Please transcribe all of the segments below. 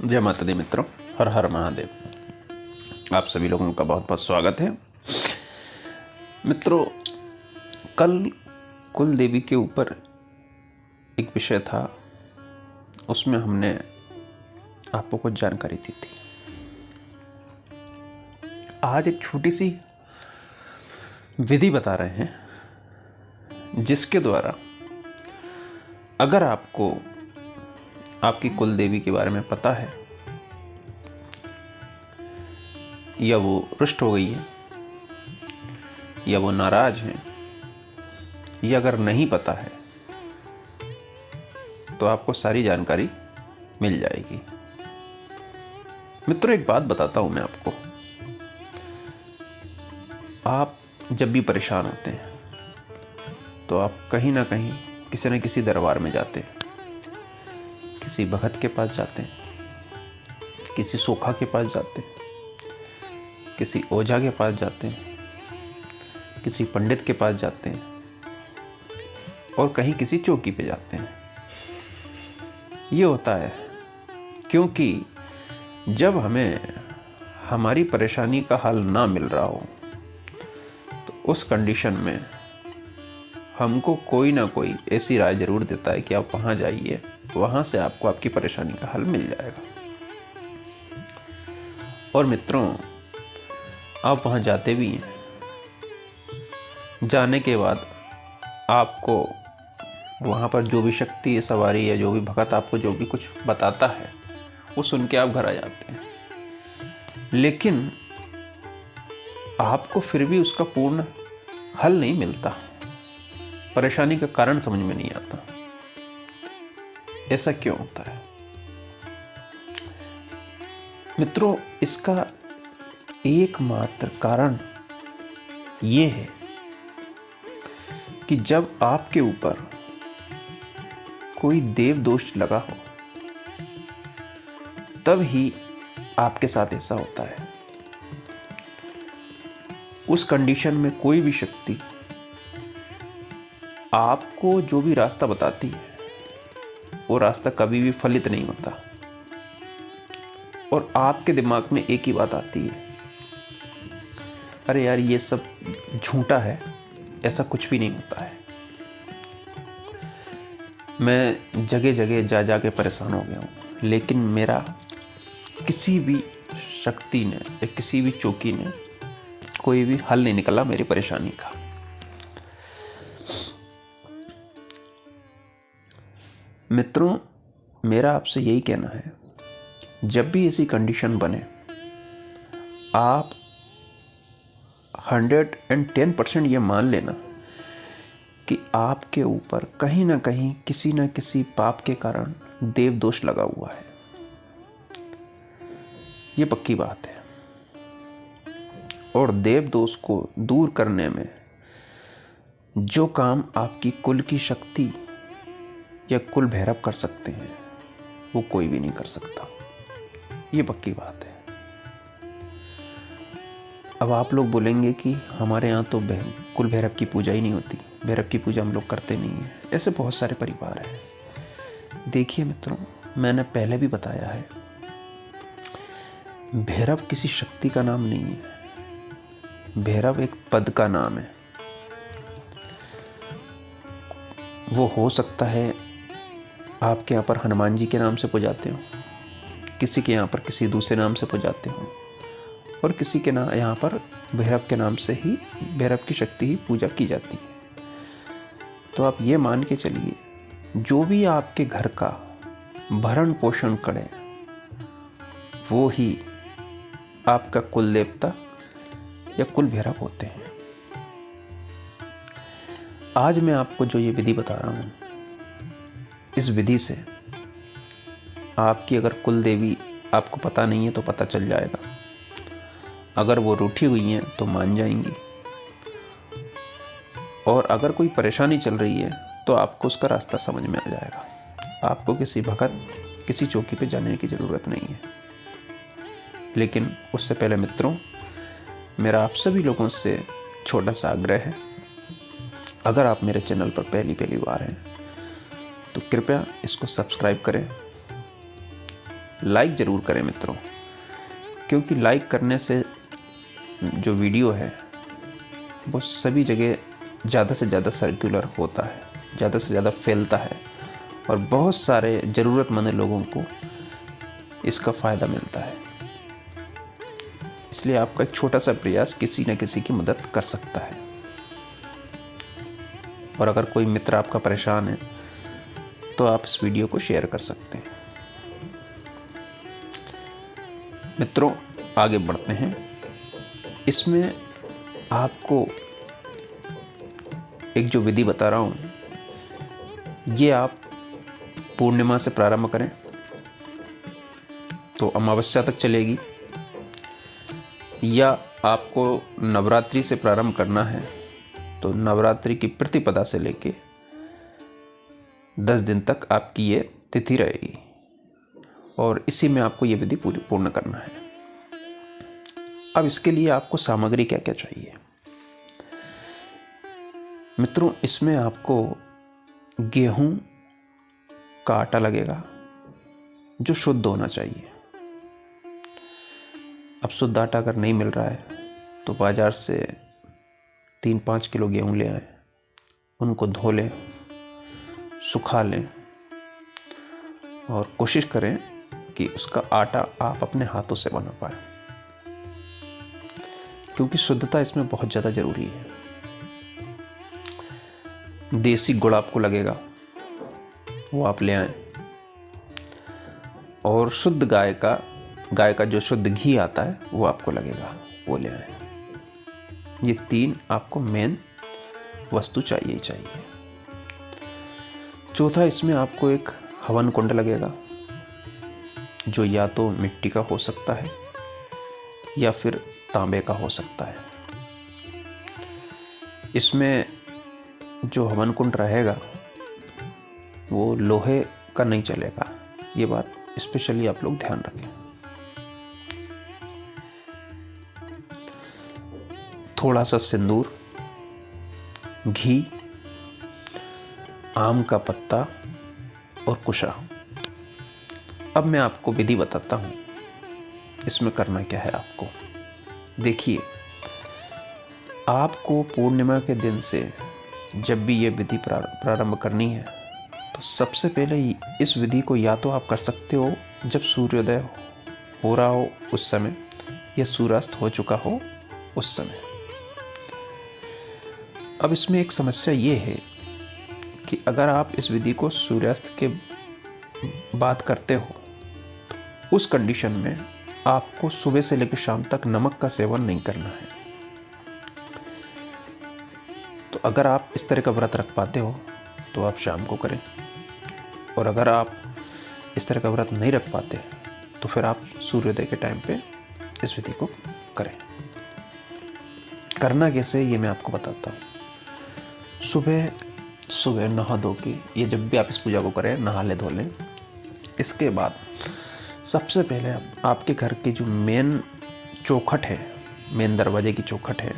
जय माता दी मित्रों, हर हर महादेव। आप सभी लोगों का बहुत बहुत स्वागत है। मित्रों, कल कुल देवी के ऊपर एक विषय था, उसमें हमने आपको कुछ जानकारी दी थी। आज एक छोटी सी विधि बता रहे हैं, जिसके द्वारा अगर आपको आपकी कुल देवी के बारे में पता है या वो रुष्ट हो गई है या वो नाराज है या अगर नहीं पता है तो आपको सारी जानकारी मिल जाएगी। मित्रों, एक बात बताता हूं मैं आपको। आप जब भी परेशान होते हैं तो आप कहीं ना कहीं किसी न किसी दरबार में जाते हैं, किसी भगत के पास जाते हैं, किसी सोखा के पास जाते हैं, किसी ओझा के पास जाते हैं, किसी पंडित के पास जाते हैं और कहीं किसी चौकी पे जाते हैं। ये होता है क्योंकि जब हमें हमारी परेशानी का हल ना मिल रहा हो तो उस कंडीशन में हमको कोई ना कोई ऐसी राय जरूर देता है कि आप वहाँ जाइए, वहाँ से आपको आपकी परेशानी का हल मिल जाएगा। और मित्रों, आप वहाँ जाते भी हैं। जाने के बाद आपको वहाँ पर जो भी शक्ति सवारी या जो भी भगत आपको जो भी कुछ बताता है वो सुन के आप घर आ जाते हैं, लेकिन आपको फिर भी उसका पूर्ण हल नहीं मिलता। परेशानी का कारण समझ में नहीं आता। ऐसा क्यों होता है? मित्रों, इसका एकमात्र कारण ये है कि जब आपके ऊपर कोई देव दोष लगा हो तब ही आपके साथ ऐसा होता है। उस कंडीशन में कोई भी शक्ति आपको जो भी रास्ता बताती है वो रास्ता कभी भी फलित नहीं होता और आपके दिमाग में एक ही बात आती है, अरे यार ये सब झूठा है, ऐसा कुछ भी नहीं होता है। मैं जगह जगह जा जा के परेशान हो गया हूँ, लेकिन मेरा किसी भी शक्ति ने या किसी भी चौकी ने कोई भी हल नहीं निकला मेरी परेशानी का। मित्रों, मेरा आपसे यही कहना है, जब भी ऐसी कंडीशन बने आप 110% ये मान लेना कि आपके ऊपर कहीं ना कहीं किसी न किसी पाप के कारण देव दोष लगा हुआ है। ये पक्की बात है। और देव दोष को दूर करने में जो काम आपकी कुल की शक्ति या कुल भैरव कर सकते हैं वो कोई भी नहीं कर सकता। ये पक्की बात है। अब आप लोग बोलेंगे कि हमारे यहाँ तो कुल भैरव की पूजा ही नहीं होती, भैरव की पूजा हम लोग करते नहीं हैं। ऐसे बहुत सारे परिवार हैं। देखिए मित्रों, मैंने पहले भी बताया है, भैरव किसी शक्ति का नाम नहीं है। भैरव एक पद का नाम है। वो हो सकता है आपके यहाँ पर हनुमान जी के नाम से पुजाते हो, किसी के यहाँ पर किसी दूसरे नाम से पुजाते हो और किसी के यहाँ पर भैरव के नाम से ही भैरव की शक्ति ही पूजा की जाती है। तो आप ये मान के चलिए, जो भी आपके घर का भरण पोषण करे वो ही आपका कुल देवता या कुल भैरव होते हैं। आज मैं आपको जो ये विधि बता रहा हूँ, इस विधि से आपकी अगर कुल देवी आपको पता नहीं है तो पता चल जाएगा। अगर वो रूठी हुई हैं तो मान जाएंगी, और अगर कोई परेशानी चल रही है तो आपको उसका रास्ता समझ में आ जाएगा। आपको किसी भगत किसी चौकी पे जाने की ज़रूरत नहीं है। लेकिन उससे पहले मित्रों, मेरा आप सभी लोगों से छोटा सा आग्रह है, अगर आप मेरे चैनल पर पहली बार हैं तो कृपया इसको सब्सक्राइब करें लाइक ज़रूर करें मित्रों, क्योंकि लाइक करने से जो वीडियो है वो सभी जगह ज़्यादा से ज़्यादा सर्कुलर होता है, ज़्यादा से ज़्यादा फैलता है और बहुत सारे ज़रूरतमंद लोगों को इसका फ़ायदा मिलता है। इसलिए आपका एक छोटा सा प्रयास किसी न किसी की मदद कर सकता है। और अगर कोई मित्र आपका परेशान है तो आप इस वीडियो को शेयर कर सकते हैं। मित्रों, आगे बढ़ते हैं। इसमें आपको एक जो विधि बता रहा हूँ, ये आप पूर्णिमा से प्रारंभ करें तो अमावस्या तक चलेगी, या आपको नवरात्रि से प्रारंभ करना है तो नवरात्रि की प्रतिपदा से लेके 10 दिन तक आपकी ये तिथि रहेगी और इसी में आपको ये विधि पूर्ण करना है। अब इसके लिए आपको सामग्री क्या क्या चाहिए मित्रों? इसमें आपको गेहूं का आटा लगेगा जो शुद्ध होना चाहिए। अब शुद्ध आटा अगर नहीं मिल रहा है तो बाज़ार से 3-5 किलो गेहूं ले आएं, उनको धो लें, सुखा लें और कोशिश करें कि उसका आटा आप अपने हाथों से बना पाएं, क्योंकि शुद्धता इसमें बहुत ज़्यादा ज़रूरी है। देसी गुड़ आपको लगेगा, वो आप ले आएं, और शुद्ध गाय का जो शुद्ध घी आता है वो आपको लगेगा, वो ले आएं। ये 3 आपको मेन वस्तु चाहिए ही चाहिए। चौथा, इसमें आपको एक हवन कुंड लगेगा, जो या तो मिट्टी का हो सकता है या फिर तांबे का हो सकता है। इसमें जो हवन कुंड रहेगा वो लोहे का नहीं चलेगा, ये बात स्पेशली आप लोग ध्यान रखें। थोड़ा सा सिंदूर, घी, आम का पत्ता और कुशा। अब मैं आपको विधि बताता हूँ, इसमें करना क्या है आपको। देखिए, आपको पूर्णिमा के दिन से जब भी ये विधि प्रारंभ करनी है तो सबसे पहले इस विधि को या तो आप कर सकते हो जब सूर्योदय हो रहा हो उस समय, या सूर्यास्त हो चुका हो उस समय। अब इसमें एक समस्या ये है कि अगर आप इस विधि को सूर्यास्त के बाद करते हो तो उस कंडीशन में आपको सुबह से लेकर शाम तक नमक का सेवन नहीं करना है। तो अगर आप इस तरह का व्रत रख पाते हो तो आप शाम को करें, और अगर आप इस तरह का व्रत नहीं रख पाते तो फिर आप सूर्योदय के टाइम पे इस विधि को करें। करना कैसे ये मैं आपको बताता हूँ। सुबह नहा धो के, ये जब भी आप इस पूजा को करें नहा ले धो लें। इसके बाद सबसे पहले आपके घर की जो मेन चौखट है, मेन दरवाजे की चौखट है,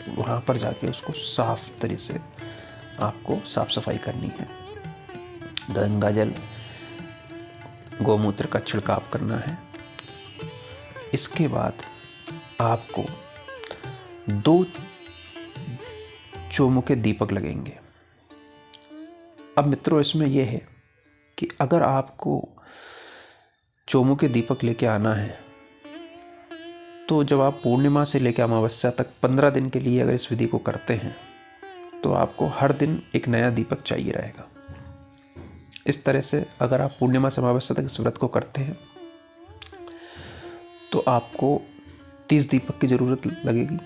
वहाँ पर जाके उसको साफ तरीके से आपको साफ सफाई करनी है। गंगा जल, गौमूत्र का छिड़काव करना है। इसके बाद आपको 2 चौमुखे दीपक लगेंगे। अब मित्रों, इसमें यह है कि अगर आपको चौमुखे दीपक लेके आना है तो जब आप पूर्णिमा से लेकर अमावस्या तक 15 दिन के लिए अगर इस विधि को करते हैं तो आपको हर दिन एक नया दीपक चाहिए रहेगा। इस तरह से अगर आप पूर्णिमा से अमावस्या तक इस व्रत को करते हैं तो आपको 30 दीपक की ज़रूरत लगेगी,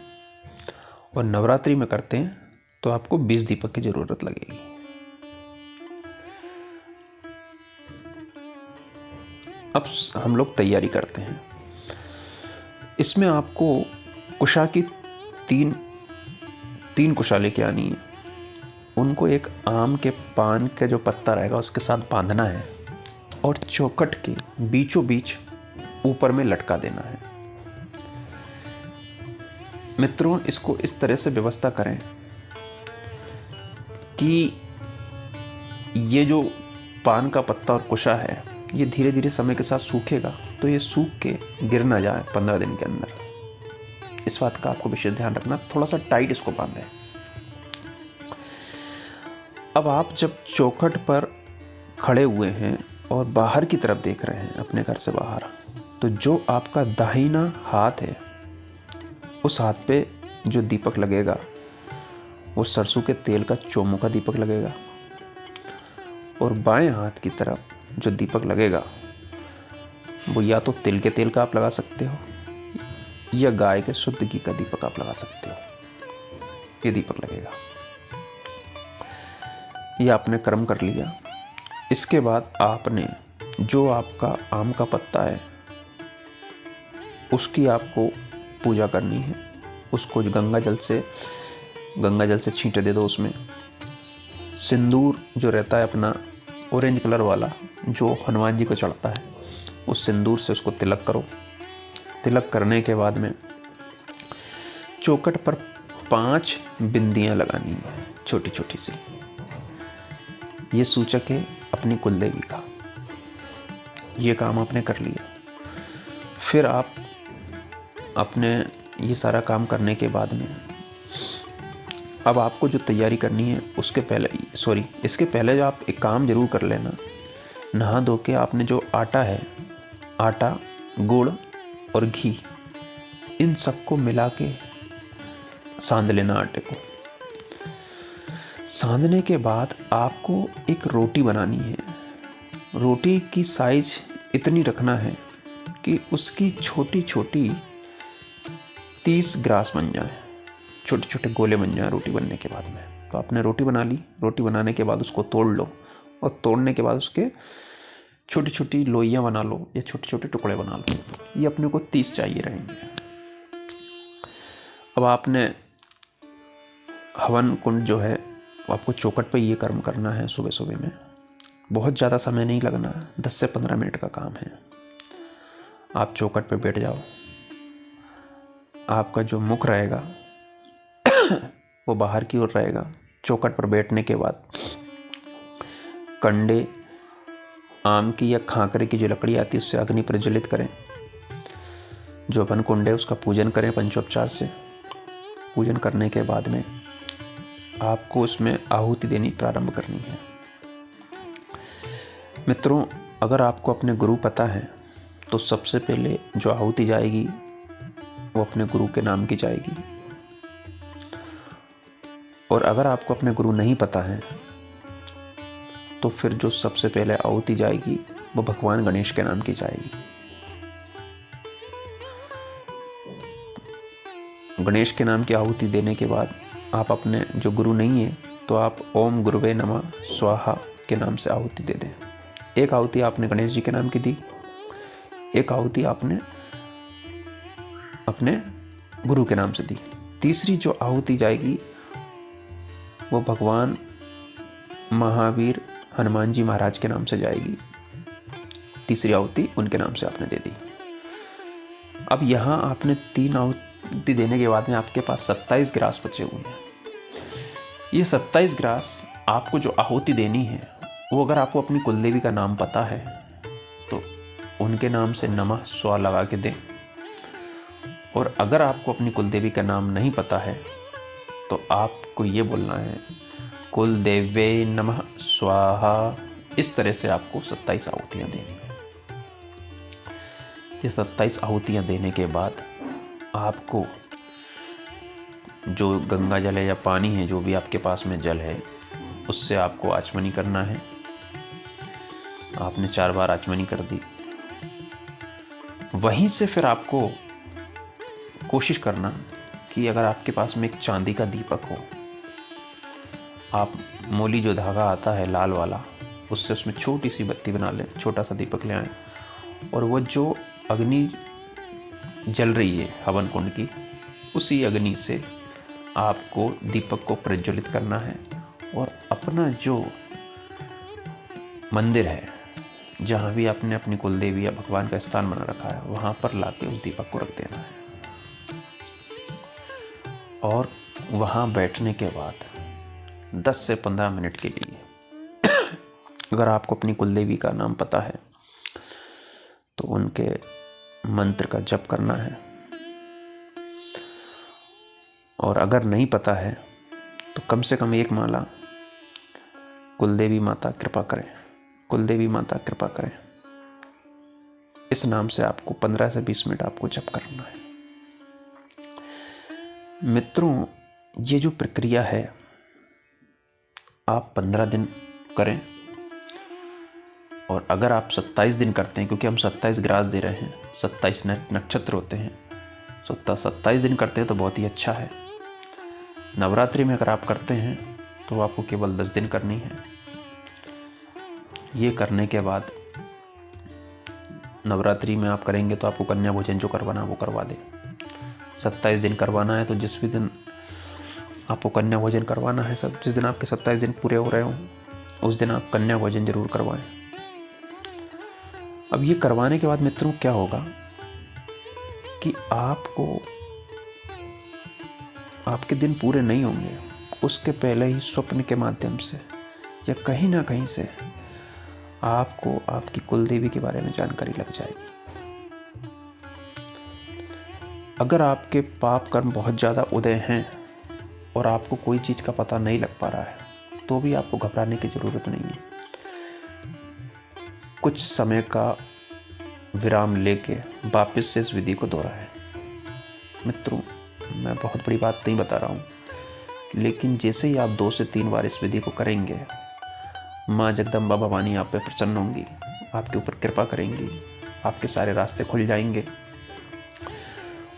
और नवरात्रि में करते हैं तो आपको 20 दीपक की ज़रूरत लगेगी। अब हम लोग तैयारी करते हैं। इसमें आपको कुशा की 3 कुशा लेके आनी है। उनको एक आम के पान का जो पत्ता रहेगा उसके साथ बांधना है और चौखट के बीचों बीच ऊपर में लटका देना है। मित्रों, इसको इस तरह से व्यवस्था करें कि ये जो पान का पत्ता और कुशा है ये धीरे धीरे समय के साथ सूखेगा, तो ये सूख के गिर ना जाए 15 दिन के अंदर। इस बात का आपको विशेष ध्यान रखना, थोड़ा सा टाइट इसको बांधें। अब आप जब चौखट पर खड़े हुए हैं और बाहर की तरफ देख रहे हैं अपने घर से बाहर, तो जो आपका दाहिना हाथ है उस हाथ पे जो दीपक लगेगा वो सरसों के तेल का चौमुखा दीपक लगेगा, और बाएं हाथ की तरफ जो दीपक लगेगा वो या तो तिल के तेल का आप लगा सकते हो या गाय के शुद्ध घी का दीपक आप लगा सकते हो। ये दीपक लगेगा। ये आपने कर्म कर लिया। इसके बाद आपने जो आपका आम का पत्ता है उसकी आपको पूजा करनी है। उसको गंगा जल से छींटे दे दो। उसमें सिंदूर जो रहता है अपना ऑरेंज कलर वाला, जो हनुमान जी को चढ़ता है, उस सिंदूर से उसको तिलक करो। तिलक करने के बाद में चौखट पर 5 बिंदियां लगानी है, छोटी छोटी सी। ये सूचक है अपनी कुलदेवी का। ये काम आपने कर लिया। फिर आप अपने ये सारा काम करने के बाद में अब आपको जो तैयारी करनी है इसके पहले जो आप एक काम जरूर कर लेना। नहा धो के आपने जो आटा है, आटा, गुड़ और घी, इन सबको मिला के साँध लेना। आटे को साँधने के बाद आपको एक रोटी बनानी है। रोटी की साइज इतनी रखना है कि उसकी छोटी छोटी 30 ग्रास बन जाए, छोटे छोटे गोले बन जाए रोटी बनने के बाद में। तो आपने रोटी बना ली। रोटी बनाने के बाद उसको तोड़ लो, और तोड़ने के बाद उसके छोटी छोटी लोइयाँ बना लो या छोटे छोटे टुकड़े बना लो। ये अपने को 30 चाहिए रहेंगे। अब आपने हवन कुंड जो है वो आपको चौखट पे ये कर्म करना है सुबह सुबह में। बहुत ज़्यादा समय नहीं लगना, 10 से 15 मिनट का काम है। आप चौखट पे बैठ जाओ। आपका जो मुख रहेगा वो बाहर की ओर रहेगा। चौखट पर बैठने के बाद कंडे, आम की या खांकरे की जो लकड़ी आती है उससे अग्नि प्रज्वलित करें। जो हवन कुंड है उसका पूजन करें पंचोपचार से। पूजन करने के बाद में आपको उसमें आहुति देनी प्रारंभ करनी है। मित्रों, अगर आपको अपने गुरु पता है तो सबसे पहले जो आहुति जाएगी वो अपने गुरु के नाम की जाएगी। और अगर आपको अपने गुरु नहीं पता है तो फिर जो सबसे पहले आहुति जाएगी वो भगवान गणेश के नाम की जाएगी। गणेश के नाम की आहुति देने के बाद आप अपने जो गुरु नहीं है तो आप ओम गुरुवे नमः स्वाहा के नाम से आहुति दे दें। एक आहुति आपने गणेश जी के नाम की दी, एक आहुति आपने अपने गुरु के नाम से दी। तीसरी जो आहुति जाएगी वो भगवान महावीर हनुमान जी महाराज के नाम से जाएगी। तीसरी आहुति उनके नाम से आपने दे दी। अब यहाँ आपने 3 आहुति देने के बाद में आपके पास 27 ग्रास बचे हुए हैं। ये 27 ग्रास आपको जो आहुति देनी है वो अगर आपको अपनी कुलदेवी का नाम पता है तो उनके नाम से नमः स्वा लगा के दें। और अगर आपको अपनी कुलदेवी का नाम नहीं पता है तो आपको ये बोलना है कुलदेवे नमः स्वाहा। इस तरह से आपको 27 आहुतियाँ देनी है। ये 27 आहुतियाँ देने के बाद आपको जो गंगा जल है या पानी है, जो भी आपके पास में जल है, उससे आपको आचमनी करना है। आपने 4 बार आचमनी कर दी। वहीं से फिर आपको कोशिश करना कि अगर आपके पास में एक चांदी का दीपक हो, आप मोली जो धागा आता है लाल वाला, उससे उसमें छोटी सी बत्ती बना लें, छोटा सा दीपक ले आएँ, और वो जो अग्नि जल रही है हवन कुंड की, उसी अग्नि से आपको दीपक को प्रज्वलित करना है। और अपना जो मंदिर है, जहाँ भी आपने अपनी कुलदेवी या भगवान का स्थान बना रखा है, वहाँ पर लाके उस दीपक को रख देना है। और वहाँ बैठने के बाद 10 से 15 मिनट के लिए अगर आपको अपनी कुलदेवी का नाम पता है तो उनके मंत्र का जप करना है। और अगर नहीं पता है तो कम से कम एक माला कुलदेवी माता कृपा करें, कुलदेवी माता कृपा करें, इस नाम से आपको 15 से 20 मिनट आपको जप करना है। मित्रों, ये जो प्रक्रिया है आप 15 दिन करें, और अगर आप 27 दिन करते हैं, क्योंकि हम 27 ग्रास दे रहे हैं, 27 नक्षत्र होते हैं, 27 दिन करते हैं तो बहुत ही अच्छा है। नवरात्रि में अगर आप करते हैं तो आपको केवल 10 दिन करनी है। ये करने के बाद नवरात्रि में आप करेंगे तो आपको कन्या भोजन जो करवाना वो करवा दे। 27 दिन करवाना है तो जिस भी दिन आपको कन्या भोजन करवाना है, सब जिस दिन आपके 27 दिन पूरे हो रहे हों उस दिन आप कन्या भोजन जरूर करवाएं। अब ये करवाने के बाद मित्रों क्या होगा कि आपके दिन पूरे नहीं होंगे, उसके पहले ही स्वप्न के माध्यम से या कहीं ना कहीं से आपको आपकी कुलदेवी के बारे में जानकारी लग जाएगी। अगर आपके पाप कर्म बहुत ज़्यादा उदय हैं और आपको कोई चीज़ का पता नहीं लग पा रहा है तो भी आपको घबराने की ज़रूरत नहीं है। कुछ समय का विराम लेके वापस से इस विधि को दोहराएं। मित्रों, मैं बहुत बड़ी बात नहीं बता रहा हूँ, लेकिन जैसे ही आप 2 से 3 बार इस विधि को करेंगे, माँ जगदम्बा भवानी आप पे प्रसन्न होंगी, आपके ऊपर कृपा करेंगी, आपके सारे रास्ते खुल जाएंगे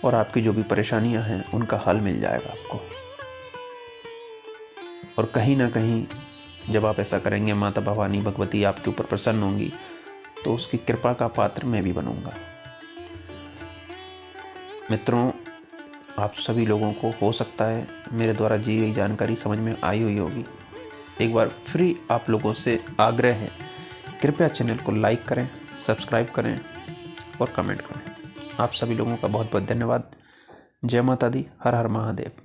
और आपकी जो भी परेशानियां हैं उनका हल मिल जाएगा आपको। और कहीं ना कहीं जब आप ऐसा करेंगे, माता भवानी भगवती आपके ऊपर प्रसन्न होंगी तो उसकी कृपा का पात्र मैं भी बनूंगा। मित्रों, आप सभी लोगों को हो सकता है मेरे द्वारा दी गई जानकारी समझ में आई हुई होगी। एक बार फिर आप लोगों से आग्रह है, कृपया चैनल को लाइक करें, सब्सक्राइब करें और कमेंट करें। आप सभी लोगों का बहुत बहुत धन्यवाद। जय माता दी। हर हर महादेव।